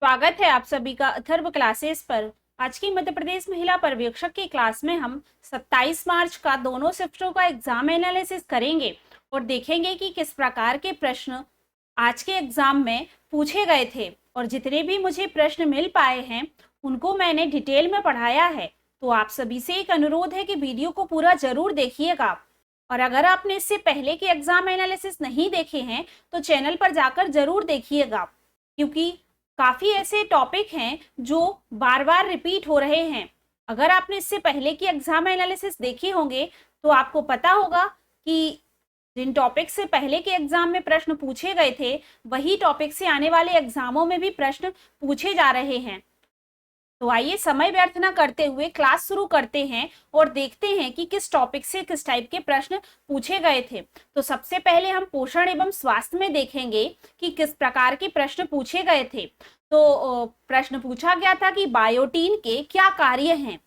स्वागत है आप सभी का अथर्व क्लासेस पर। आज की मध्य प्रदेश महिला पर्यवेक्षक की क्लास में हम 27 मार्च का दोनों शिफ्टों का एग्जाम एनालिसिस करेंगे और देखेंगे कि किस प्रकार के प्रश्न आज के एग्जाम में पूछे गए थे। और जितने भी मुझे प्रश्न मिल पाए हैं उनको मैंने डिटेल में पढ़ाया है। तो आप सभी से एक अनुरोध है कि वीडियो को पूरा जरूर देखिएगा। और अगर आपने इससे पहले के एग्जाम एनालिसिस नहीं देखे हैं तो चैनल पर जाकर जरूर देखिएगा, क्योंकि काफी ऐसे टॉपिक हैं जो बार बार रिपीट हो रहे हैं। अगर आपने इससे पहले की एग्जाम एनालिसिस देखे होंगे तो आपको पता होगा कि जिन टॉपिक से पहले के एग्जाम में प्रश्न पूछे गए थे वही टॉपिक से आने वाले एग्जामों में भी प्रश्न पूछे जा रहे हैं। तो आइए समय व्यर्थ न करते हुए क्लास शुरू करते हैं और देखते हैं कि किस टॉपिक से किस टाइप के प्रश्न पूछे गए थे। तो सबसे पहले हम पोषण एवं स्वास्थ्य में देखेंगे कि किस प्रकार के प्रश्न पूछे गए थे। तो प्रश्न पूछा गया था कि बायोटीन के क्या कार्य हैं।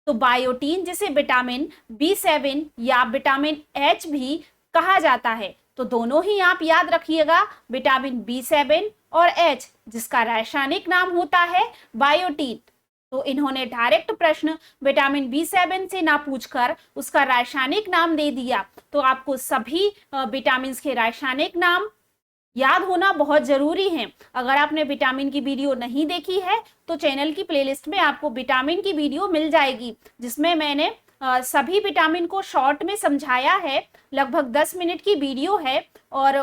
तो बायोटीन जिसे विटामिन B7 या विटामिन H भी कहा जाता है, तो दोनों ही आप याद रखिएगा, विटामिन B7 और H, जिसका रासायनिक नाम होता है बायोटीन। तो इन्होंने डायरेक्ट प्रश्न विटामिन B7 से ना पूछकर उसका रासायनिक नाम दे दिया। तो आपको सभी विटामिन के रासायनिक नाम याद होना बहुत जरूरी है। अगर आपने विटामिन की वीडियो नहीं देखी है तो चैनल की प्लेलिस्ट में आपको विटामिन की वीडियो मिल जाएगी, जिसमें मैंने सभी विटामिन को शॉर्ट में समझाया है। लगभग 10 मिनट की वीडियो है और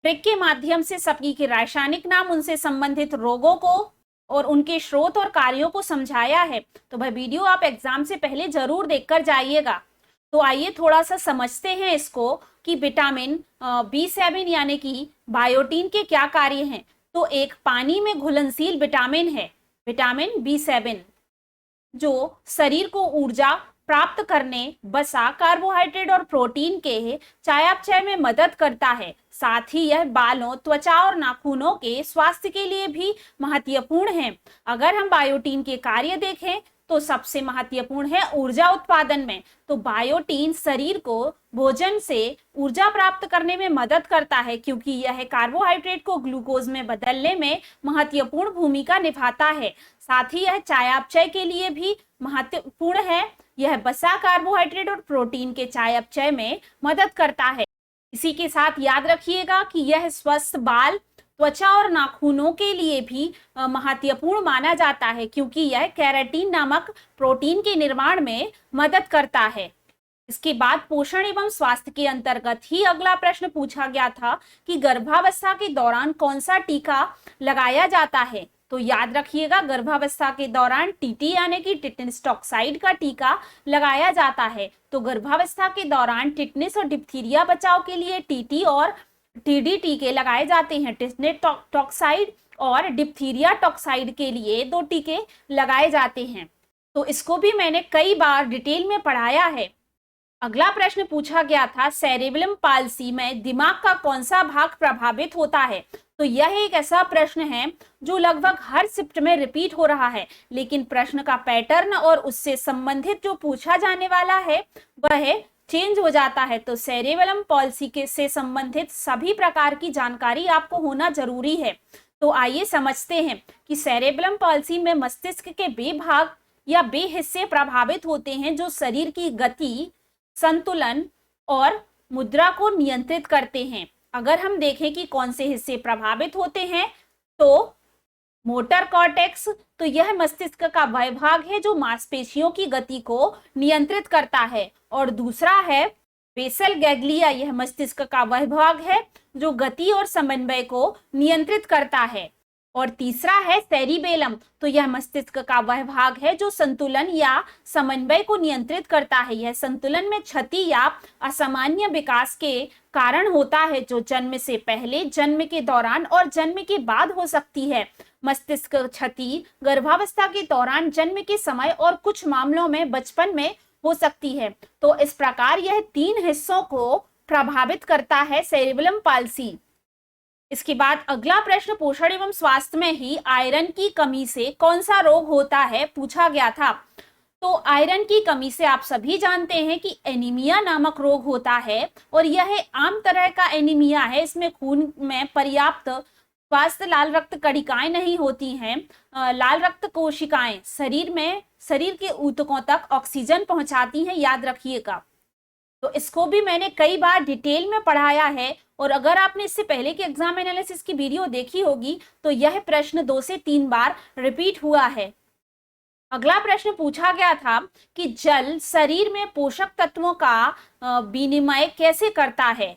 ट्रिक के माध्यम से सभी के रासायनिक नाम, उनसे संबंधित रोगों को और उनके स्रोत और कार्यों को समझाया है। तो वह वीडियो आप एग्जाम से पहले जरूर देखकर जाइएगा। तो आइए थोड़ा सा समझते हैं इसको कि विटामिन B7 यानी कि बायोटीन के क्या कार्य हैं। तो एक पानी में घुलनशील विटामिन है विटामिन B7, जो शरीर को ऊर्जा प्राप्त करने, वसा, कार्बोहाइड्रेट और प्रोटीन के चयापचय में मदद करता है। साथ ही यह बालों, त्वचा और नाखूनों के स्वास्थ्य के लिए भी महत्वपूर्ण है। अगर हम बायोटीन के कार्य देखें तो सबसे महत्वपूर्ण है ऊर्जा उत्पादन में। तो बायोटीन शरीर को भोजन से ऊर्जा प्राप्त करने में मदद करता है, क्योंकि यह कार्बोहाइड्रेट को ग्लूकोज में बदलने में महत्वपूर्ण भूमिका निभाता है। साथ ही यह चयापचय के लिए भी महत्वपूर्ण है। यह वसा, कार्बोहाइड्रेट और प्रोटीन के चयापचय में मदद करता है। इसी के साथ याद रखिएगा कि यह स्वस्थ बाल, त्वचा और नाखूनों के लिए भी महत्वपूर्ण माना जाता है, क्योंकि यह केराटिन नामक प्रोटीन के निर्माण में मदद करता है। इसके बाद पोषण एवं स्वास्थ्य के अंतर्गत ही अगला प्रश्न पूछा गया था कि गर्भावस्था के दौरान कौन सा टीका लगाया जाता है। तो याद रखिएगा, गर्भावस्था के दौरान टीटी यानी कि टिटनेस टॉक्साइड का टीका लगाया जाता है। तो गर्भावस्था के दौरान टिटनेस और डिप्थीरिया बचाव के लिए टीटी और टीडी टीके लगाए जाते हैं। टिटनेस टॉक्साइड और डिप्थीरिया टॉक्साइड के लिए 2 टीके लगाए जाते हैं। तो इसको भी मैंने कई बार डिटेल में पढ़ाया है। अगला प्रश्न पूछा गया था, सेरेब्रम पाल्सी में दिमाग का कौन सा भाग प्रभावित होता है। तो यह एक ऐसा प्रश्न है जो लगभग हर शिफ्ट में रिपीट हो रहा है, लेकिन प्रश्न का पैटर्न और उससे संबंधित जो पूछा जाने वाला है वह चेंज हो जाता है। तो सेरेब्रम पाल्सी के से संबंधित सभी प्रकार की जानकारी आपको होना जरूरी है। तो आइए समझते हैं कि सेरेब्रम पाल्सी में मस्तिष्क के वे भाग या वे हिस्से प्रभावित होते हैं जो शरीर की गति, संतुलन और मुद्रा को नियंत्रित करते हैं। अगर हम देखें कि कौन से हिस्से प्रभावित होते हैं, तो मोटर कॉर्टेक्स, तो यह मस्तिष्क का वह भाग है जो मांसपेशियों की गति को नियंत्रित करता है। और दूसरा है बेसल गैंग्लिया, यह मस्तिष्क का वह भाग है जो गति और समन्वय को नियंत्रित करता है। और तीसरा है सेरिबेलम, तो यह मस्तिष्क का वह भाग है जो संतुलन या समन्वय को नियंत्रित करता है। यह संतुलन में क्षति या असामान्य विकास के कारण होता है, जो जन्म से पहले, जन्म के दौरान और जन्म के बाद हो सकती है। मस्तिष्क क्षति गर्भावस्था के दौरान, जन्म के समय और कुछ मामलों में बचपन में हो सकती है। तो इस प्रकार यह 3 हिस्सों को प्रभावित करता है सेरेब्रम पाल्सी। इसके बाद अगला प्रश्न पोषण एवं स्वास्थ्य में ही आयरन की कमी से कौन सा रोग होता है पूछा गया था। तो आयरन की कमी से आप सभी जानते हैं कि एनीमिया नामक रोग होता है, और यह आम तरह का एनीमिया है। इसमें खून में पर्याप्त स्वास्थ्य लाल रक्त कणिकाएं नहीं होती हैं। लाल रक्त कोशिकाएं शरीर के ऊतकों तक ऑक्सीजन पहुंचाती हैं, याद रखिएगा। तो इसको भी मैंने कई बार डिटेल में पढ़ाया है, और अगर आपने इससे पहले के एग्जाम एनालिसिस की वीडियो देखी होगी तो यह प्रश्न 2 से 3 बार रिपीट हुआ है। अगला प्रश्न पूछा गया था कि जल शरीर में पोषक तत्वों का विनिमय कैसे करता है।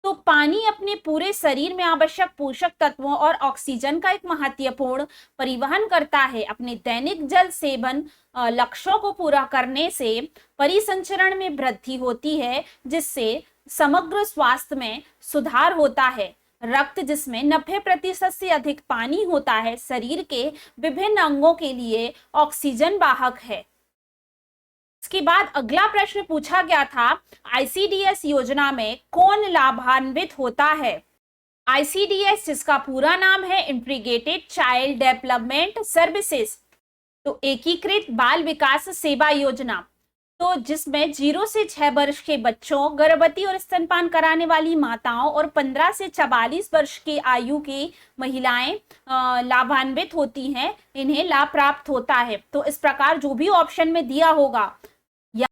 तो पानी अपने पूरे शरीर में आवश्यक पोषक तत्वों और ऑक्सीजन का एक महत्वपूर्ण परिवहन करता है। अपने दैनिक जल सेवन लक्ष्यों को पूरा करने से परिसंचरण में वृद्धि होती है, जिससे समग्र स्वास्थ्य में सुधार होता है। रक्त, जिसमें 90% से अधिक पानी होता है, शरीर के विभिन्न अंगों के लिए ऑक्सीजन वाहक है। इसके बाद अगला प्रश्न पूछा गया था, आईसीडीएस योजना में कौन लाभान्वित होता है। आईसीडीएस, जिसका पूरा नाम है इंटीग्रेटेड चाइल्ड डेवलपमेंट सर्विसेज, तो एकीकृत बाल विकास सेवा योजना, तो जिसमें 0 से 6 वर्ष के बच्चों, गर्भवती और स्तनपान कराने वाली माताओं और 15 से 44 वर्ष की आयु की महिलाएं लाभान्वित होती हैं, इन्हें लाभ प्राप्त होता है। तो इस प्रकार जो भी ऑप्शन में दिया होगा,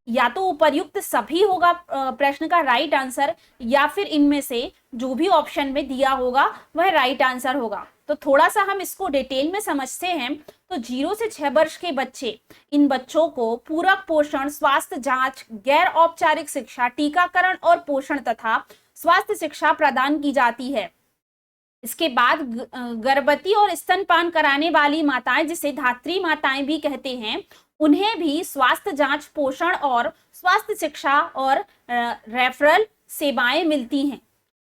या तो उपर्युक्त सभी होगा प्रश्न का राइट आंसर, या फिर इनमें से जो भी ऑप्शन में दिया होगा वह राइट आंसर होगा। तो थोड़ा सा हम इसको डिटेल में समझते हैं। तो 0 से 6 वर्ष के बच्चे, इन बच्चों को पूरक पोषण, स्वास्थ्य जांच, गैर औपचारिक शिक्षा, टीकाकरण और पोषण तथा स्वास्थ्य शिक्षा प्रदान की जाती है। इसके बाद गर्भवती और स्तनपान कराने वाली माताएं, जिसे धात्री माताएं भी कहते हैं, उन्हें भी स्वास्थ्य जांच, पोषण और स्वास्थ्य शिक्षा और रेफरल सेवाएं मिलती हैं।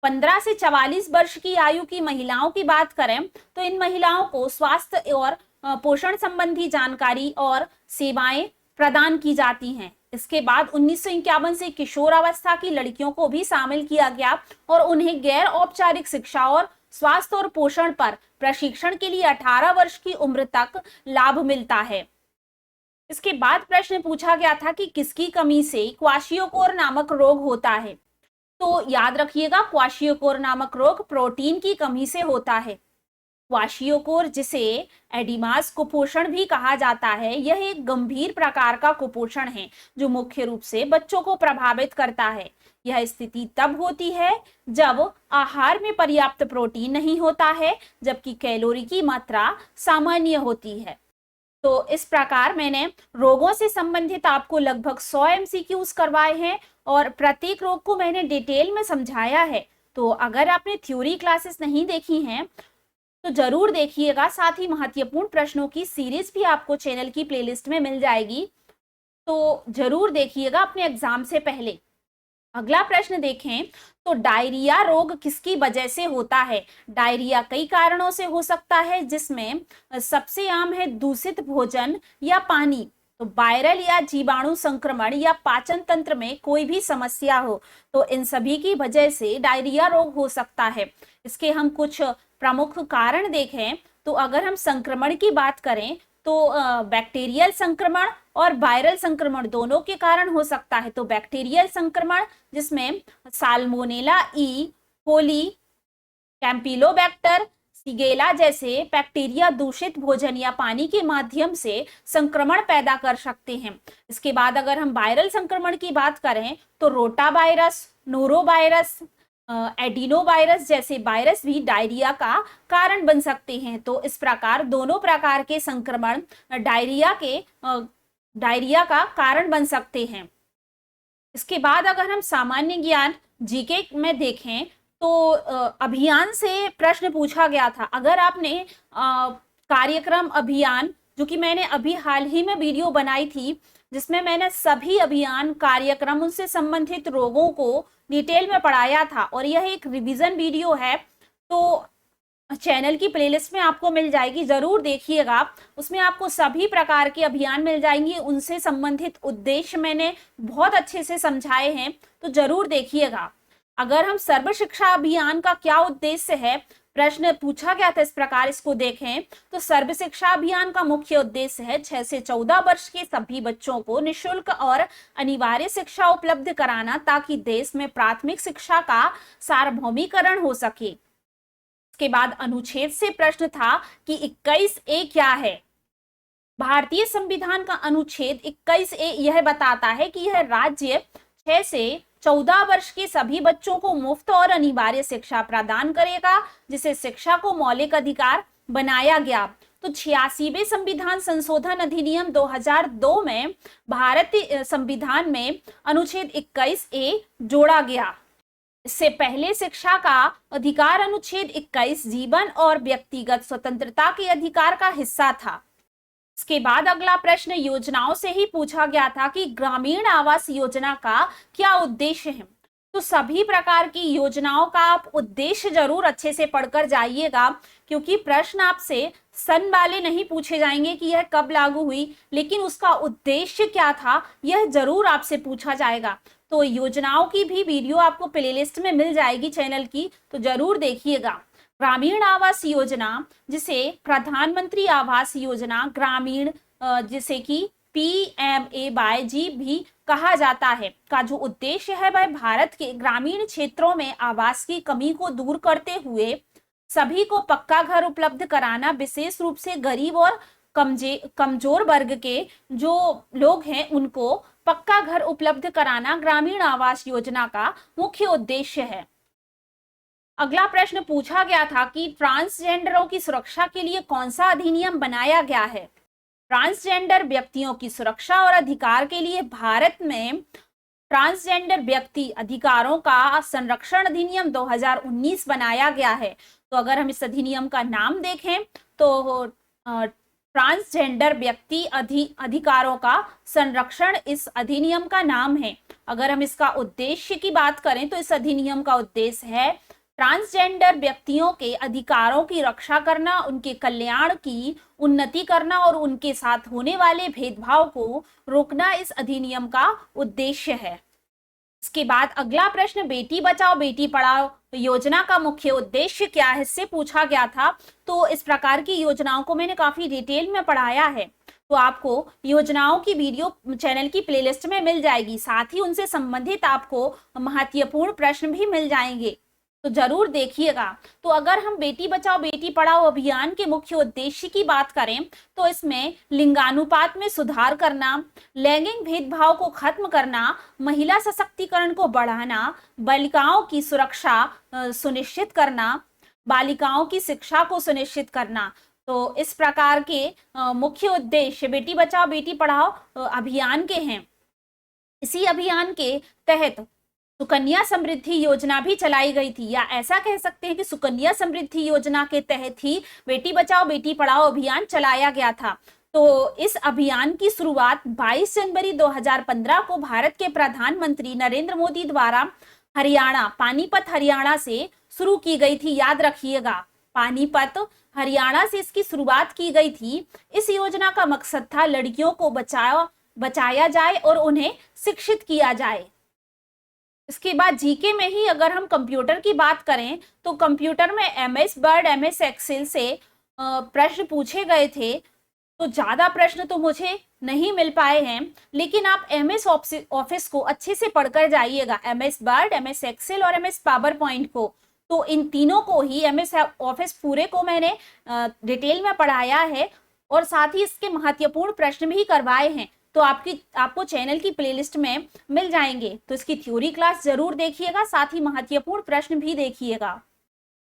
15 से 44 वर्ष की आयु की महिलाओं की बात करें तो इन महिलाओं को स्वास्थ्य और पोषण संबंधी जानकारी और सेवाएं प्रदान की जाती हैं। इसके बाद 1951 से किशोर अवस्था की लड़कियों को भी शामिल किया गया और उन्हें गैर औपचारिक शिक्षा और स्वास्थ्य और पोषण पर प्रशिक्षण के लिए 18 वर्ष की उम्र तक लाभ मिलता है। इसके बाद प्रश्न पूछा गया था कि किसकी कमी से क्वाशियोकोर नामक रोग होता है। तो याद रखिएगा, क्वाशियोकोर नामक रोग प्रोटीन की कमी से होता है। क्वाशियोकोर, जिसे एडिमास कुपोषण भी कहा जाता है, यह एक गंभीर प्रकार का कुपोषण है जो मुख्य रूप से बच्चों को प्रभावित करता है। यह स्थिति तब होती है जब आहार में पर्याप्त प्रोटीन नहीं होता है, जबकि कैलोरी की मात्रा सामान्य होती है। तो इस प्रकार मैंने रोगों से संबंधित आपको लगभग 100 एमसीक्यूज करवाए हैं और प्रत्येक रोग को मैंने डिटेल में समझाया है। तो अगर आपने थ्योरी क्लासेस नहीं देखी हैं तो जरूर देखिएगा। साथ ही महत्वपूर्ण प्रश्नों की सीरीज भी आपको चैनल की प्लेलिस्ट में मिल जाएगी, तो जरूर देखिएगा अपने एग्जाम से पहले। अगला प्रश्न देखें तो डायरिया रोग किसकी वजह से होता है। डायरिया कई कारणों से हो सकता है, जिसमें सबसे आम है दूषित भोजन या पानी, तो वायरल या जीवाणु संक्रमण या पाचन तंत्र में कोई भी समस्या हो, तो इन सभी की वजह से डायरिया रोग हो सकता है। इसके हम कुछ प्रमुख कारण देखें तो अगर हम संक्रमण की बात करें तो बैक्टीरियल संक्रमण और वायरल संक्रमण दोनों के कारण हो सकता है। तो बैक्टीरियल संक्रमण, जिसमें साल्मोनेला ई कोली, कैंपिलोबैक्टर, सिगेला जैसे बैक्टीरिया दूषित भोजन या पानी के माध्यम से संक्रमण पैदा कर सकते हैं। इसके बाद अगर हम वायरल संक्रमण की बात करें तो रोटा वायरस, नोरोवायरस, एडिनोवायरस जैसे वायरस भी डायरिया का कारण बन सकते हैं। तो इस प्रकार दोनों प्रकार के संक्रमण डायरिया का कारण बन सकते हैं। इसके बाद अगर हम सामान्य ज्ञान जीके में देखें तो अभियान से प्रश्न पूछा गया था। अगर आपने कार्यक्रम अभियान, जो कि मैंने अभी हाल ही में वीडियो बनाई थी जिसमें मैंने सभी अभियान कार्यक्रम उनसे संबंधित रोगों को डिटेल में पढ़ाया था, और यह एक रिवीजन वीडियो है, तो चैनल की प्लेलिस्ट में आपको मिल जाएगी, जरूर देखिएगा। उसमें आपको सभी प्रकार के अभियान मिल जाएंगे, उनसे संबंधित उद्देश्य मैंने बहुत अच्छे से समझाए हैं, तो जरूर देखिएगा। अगर हम सर्व शिक्षा अभियान का क्या उद्देश्य है, प्रश्न पूछा गया था इस प्रकार, इसको देखें तो सर्व शिक्षा अभियान का मुख्य उद्देश्य है 6 से 14 वर्ष के सभी बच्चों को निःशुल्क और अनिवार्य शिक्षा उपलब्ध कराना, ताकि देश में प्राथमिक शिक्षा का सार्वभौमिकरण हो सके। इसके बाद अनुच्छेद से प्रश्न था कि 21A क्या है। भारतीय संविधान का अनुच्छेद 21A यह बताता है कि यह राज्य 6 से 14 वर्ष के सभी बच्चों को मुफ्त और अनिवार्य शिक्षा प्रदान करेगा, जिसे शिक्षा को मौलिक अधिकार बनाया गया। तो 86वें संविधान संशोधन अधिनियम 2002 में भारतीय संविधान में अनुच्छेद 21A जोड़ा गया। इससे पहले शिक्षा का अधिकार अनुच्छेद 21 जीवन और व्यक्तिगत स्वतंत्रता के अधिकार का हिस्सा था। इसके बाद अगला प्रश्न योजनाओं से ही पूछा गया था कि ग्रामीण आवास योजना का क्या उद्देश्य है। तो सभी प्रकार की योजनाओं का आप उद्देश्य जरूर अच्छे से पढ़कर जाइएगा, क्योंकि प्रश्न आपसे सन वाले नहीं पूछे जाएंगे कि यह कब लागू हुई, लेकिन उसका उद्देश्य क्या था यह जरूर आपसे पूछा जाएगा। तो योजनाओं की भी वीडियो आपको प्लेलिस्ट में मिल जाएगी चैनल की, तो जरूर देखिएगा। ग्रामीण आवास योजना, जिसे प्रधानमंत्री आवास योजना ग्रामीण, जिसे कि PMAY भी कहा जाता है, का जो उद्देश्य है वह भारत के ग्रामीण क्षेत्रों में आवास की कमी को दूर करते हुए सभी को पक्का घर उपलब्ध कराना, विशेष रूप से गरीब और कमजोर वर्ग के जो लोग हैं उनको पक्का घर उपलब्ध कराना ग्रामीण आवास योजना का मुख्य उद्देश्य है। अगला प्रश्न पूछा गया था कि ट्रांसजेंडरों की सुरक्षा के लिए कौन सा अधिनियम बनाया गया है। ट्रांसजेंडर व्यक्तियों की सुरक्षा और अधिकार के लिए भारत में ट्रांसजेंडर व्यक्ति अधिकारों का संरक्षण अधिनियम 2019 बनाया गया है। तो अगर हम इस अधिनियम का नाम देखें तो ट्रांसजेंडर व्यक्ति अधिकारों का संरक्षण इस अधिनियम का नाम है। अगर हम इसका उद्देश्य की बात करें तो इस अधिनियम का उद्देश्य है ट्रांसजेंडर व्यक्तियों के अधिकारों की रक्षा करना, उनके कल्याण की उन्नति करना और उनके साथ होने वाले भेदभाव को रोकना इस अधिनियम का उद्देश्य है। इसके बाद अगला प्रश्न बेटी बचाओ बेटी पढ़ाओ योजना का मुख्य उद्देश्य क्या है, इससे पूछा गया था। तो इस प्रकार की योजनाओं को मैंने काफी डिटेल में पढ़ाया है, तो आपको योजनाओं की वीडियो चैनल की प्लेलिस्ट में मिल जाएगी। साथ ही उनसे संबंधित आपको महत्वपूर्ण प्रश्न भी मिल जाएंगे, तो जरूर देखिएगा। तो अगर हम बेटी बचाओ बेटी पढ़ाओ अभियान के मुख्य उद्देश्य की बात करें तो इसमें लिंगानुपात में सुधार करना, लैंगिक भेदभाव को खत्म करना, महिला सशक्तिकरण को बढ़ाना, बालिकाओं की सुरक्षा सुनिश्चित करना, बालिकाओं की शिक्षा को सुनिश्चित करना। तो इस प्रकार के मुख्य उद्देश्य बेटी बचाओ बेटी पढ़ाओ अभियान के हैं। इसी अभियान के तहत सुकन्या समृद्धि योजना भी चलाई गई थी, या ऐसा कह सकते हैं कि सुकन्या समृद्धि योजना के तहत ही बेटी बचाओ बेटी पढ़ाओ अभियान चलाया गया था। तो इस अभियान की शुरुआत 22 जनवरी 2015 को भारत के प्रधानमंत्री नरेंद्र मोदी द्वारा पानीपत हरियाणा से शुरू की गई थी। याद रखिएगा, पानीपत हरियाणा से इसकी शुरुआत की गई थी। इस योजना का मकसद था लड़कियों को बचाया जाए और उन्हें शिक्षित किया जाए। इसके बाद जीके में ही अगर हम कंप्यूटर की बात करें तो कंप्यूटर में MS वर्ड MS एक्सेल से प्रश्न पूछे गए थे। तो ज्यादा प्रश्न तो मुझे नहीं मिल पाए हैं, लेकिन आप MS ऑफिस को अच्छे से पढ़कर जाइएगा, MS वर्ड MS एक्सेल और MS पावर पॉइंट को। तो इन तीनों को ही MS ऑफिस पूरे को मैंने डिटेल में पढ़ाया है और साथ ही इसके महत्वपूर्ण प्रश्न भी करवाए हैं। तो आपको चैनल की प्लेलिस्ट में मिल जाएंगे। तो इसकी थ्योरी क्लास जरूर देखिएगा, साथ ही महत्वपूर्ण प्रश्न भी देखिएगा।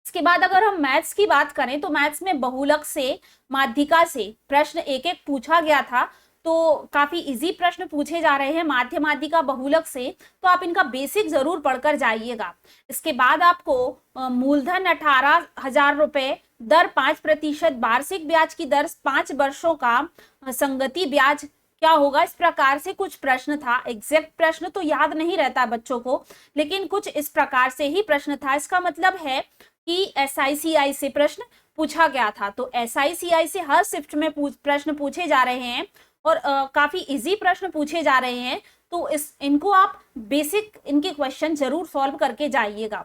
इसके बाद अगर हम मैथ्स की बात करें तो मैथ्स में बहुलक से माध्यिका से प्रश्न एक एक पूछा गया था। तो काफी इजी प्रश्न पूछे जा रहे हैं माध्य माध्यिका बहुलक से, तो आप इनका बेसिक जरूर पढ़कर जाइएगा। इसके बाद आपको मूलधन 18,000 रुपए, दर 5%, वार्षिक ब्याज की दर 5 वर्षों का संगति ब्याज क्या होगा, इस प्रकार से कुछ प्रश्न था। एग्जैक्ट प्रश्न तो याद नहीं रहता बच्चों को, लेकिन कुछ इस प्रकार से ही प्रश्न था। इसका मतलब है कि SICI से प्रश्न पूछा गया था। तो SICI से हर शिफ्ट में प्रश्न पूछे जा रहे हैं और काफी इजी प्रश्न पूछे जा रहे हैं। तो इनको आप बेसिक इनके क्वेश्चन जरूर सॉल्व करके जाइएगा।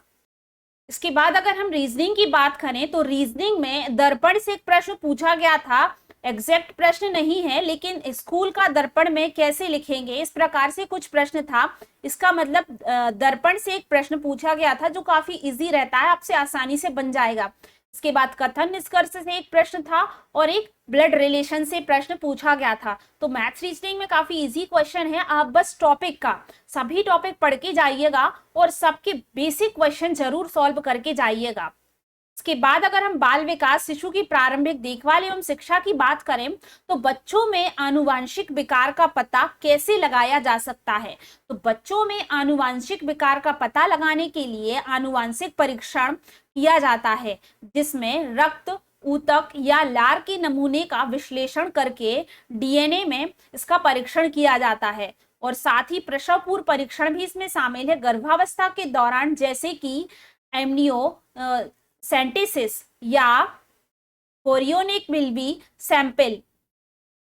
इसके बाद अगर हम रीजनिंग की बात करें तो रीजनिंग में दर्पण से एक प्रश्न पूछा गया था। एग्जैक्ट प्रश्न नहीं है, लेकिन स्कूल का दर्पण में कैसे लिखेंगे, इस प्रकार से कुछ प्रश्न था। इसका मतलब दर्पण से एक प्रश्न पूछा गया था जो काफी इजी रहता है, आपसे आसानी से बन जाएगा। इसके बाद कथन निष्कर्ष से एक प्रश्न था और एक ब्लड रिलेशन से प्रश्न पूछा गया था। तो मैथ्स रीजनिंग में काफी इजी क्वेश्चन है, आप बस टॉपिक का सभी टॉपिक पढ़ के जाइएगा और सबके बेसिक क्वेश्चन जरूर सॉल्व करके जाइएगा। इसके बाद अगर हम बाल विकास शिशु की प्रारंभिक देखभाल एवं शिक्षा की बात करें तो बच्चों में आनुवांशिक विकार का पता कैसे लगाया जा सकता है। तो बच्चों में आनुवांशिक विकार का पता लगाने के लिए आनुवांशिक परीक्षण किया जाता है, जिसमें रक्त, ऊतक या लार के नमूने का विश्लेषण करके डीएनए में इसका परीक्षण किया जाता है। और साथ ही प्रसव पूर्व परीक्षण भी इसमें शामिल है गर्भावस्था के दौरान, जैसे कि एमनियो सेंटेसिस या कोरियोनिक मिल्वी सैंपल,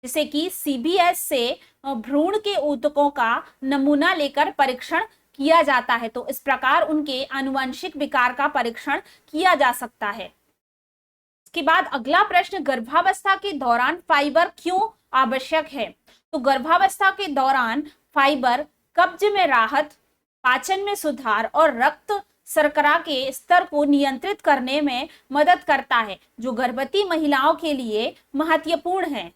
जैसे कि सीबीएस से भ्रूण के ऊतकों का नमूना लेकर परीक्षण किया जाता है। तो इस प्रकार उनके आनुवंशिक विकार का परीक्षण किया जा सकता है। इसके बाद अगला प्रश्न, गर्भावस्था के दौरान फाइबर क्यों आवश्यक है। तो गर्भावस्था के दौरान फाइबर कब्ज में राहत, पाचन में सुधार और रक्त शर्करा के स्तर को नियंत्रित करने में मदद करता है, जो गर्भवती महिलाओं के लिए महत्वपूर्ण है।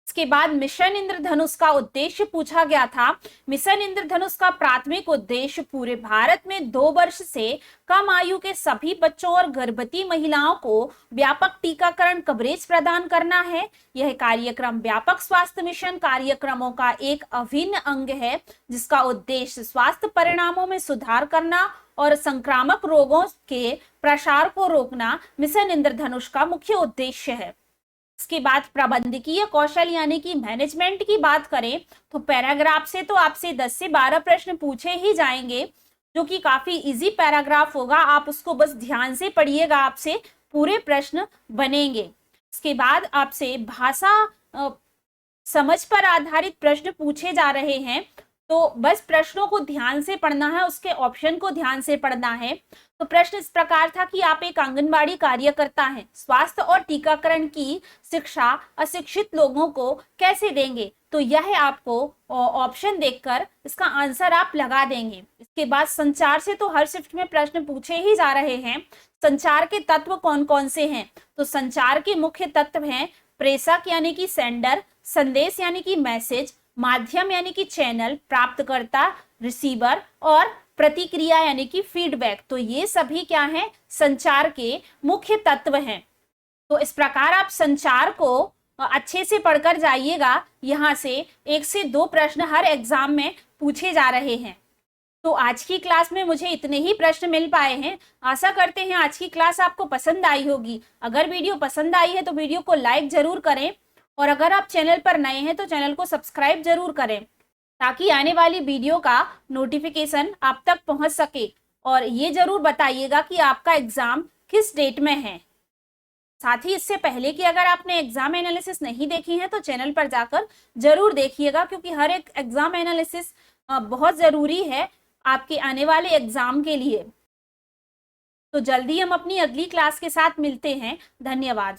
इसके बाद मिशन इंद्रधनुष का उद्देश्य पूछा गया था। मिशन इंद्रधनुष का प्राथमिक उद्देश्य पूरे भारत में 2 वर्ष से कम आयु के सभी बच्चों और गर्भवती महिलाओं को व्यापक टीकाकरण कवरेज प्रदान करना है। यह कार्यक्रम व्यापक स्वास्थ्य मिशन कार्यक्रमों का एक अभिन्न अंग है, जिसका उद्देश्य स्वास्थ्य परिणामों में सुधार करना और संक्रामक रोगों के प्रसार को रोकना मिशन इंद्रधनुष का मुख्य उद्देश्य है। इसके बाद प्रबंधकीय कौशल यानी कि मैनेजमेंट की बात करें तो पैराग्राफ से तो आपसे 10 से 12 प्रश्न पूछे ही जाएंगे, जो कि काफी इजी पैराग्राफ होगा, आप उसको बस ध्यान से पढ़िएगा, आपसे पूरे प्रश्न बनेंगे। इसके बाद आपसे भाषा समझ पर आधारित प्रश्न पूछे जा रहे हैं, तो बस प्रश्नों को ध्यान से पढ़ना है, उसके ऑप्शन को ध्यान से पढ़ना है। तो प्रश्न इस प्रकार था कि आप एक आंगनबाड़ी कार्यकर्ता हैं, स्वास्थ्य और टीकाकरण की शिक्षा अशिक्षित लोगों को कैसे देंगे। तो यह आपको ऑप्शन देखकर इसका आंसर आप लगा देंगे। इसके बाद संचार से तो हर शिफ्ट में प्रश्न पूछे ही जा रहे हैं। संचार के तत्व कौन कौन से हैं। तो संचार के मुख्य तत्व हैं प्रेषक यानी कि सेंडर, संदेश यानी कि मैसेज, माध्यम यानी कि चैनल, प्राप्तकर्ता रिसीवर और प्रतिक्रिया यानी कि फीडबैक। तो ये सभी क्या हैं, संचार के मुख्य तत्व हैं। तो इस प्रकार आप संचार को अच्छे से पढ़कर जाइएगा। यहाँ से 1 से 2 प्रश्न हर एग्जाम में पूछे जा रहे हैं। तो आज की क्लास में मुझे इतने ही प्रश्न मिल पाए हैं। आशा करते हैं आज की क्लास आपको पसंद आई होगी। अगर वीडियो पसंद आई है तो वीडियो को लाइक जरूर करें, और अगर आप चैनल पर नए हैं तो चैनल को सब्सक्राइब जरूर करें, ताकि आने वाली वीडियो का नोटिफिकेशन आप तक पहुंच सके। और ये जरूर बताइएगा कि आपका एग्जाम किस डेट में है। साथ ही इससे पहले कि अगर आपने एग्जाम एनालिसिस नहीं देखी है तो चैनल पर जाकर जरूर देखिएगा, क्योंकि हर एक एग्जाम एनालिसिस बहुत जरूरी है आपके आने वाले एग्जाम के लिए। तो जल्दी हम अपनी अगली क्लास के साथ मिलते हैं। धन्यवाद।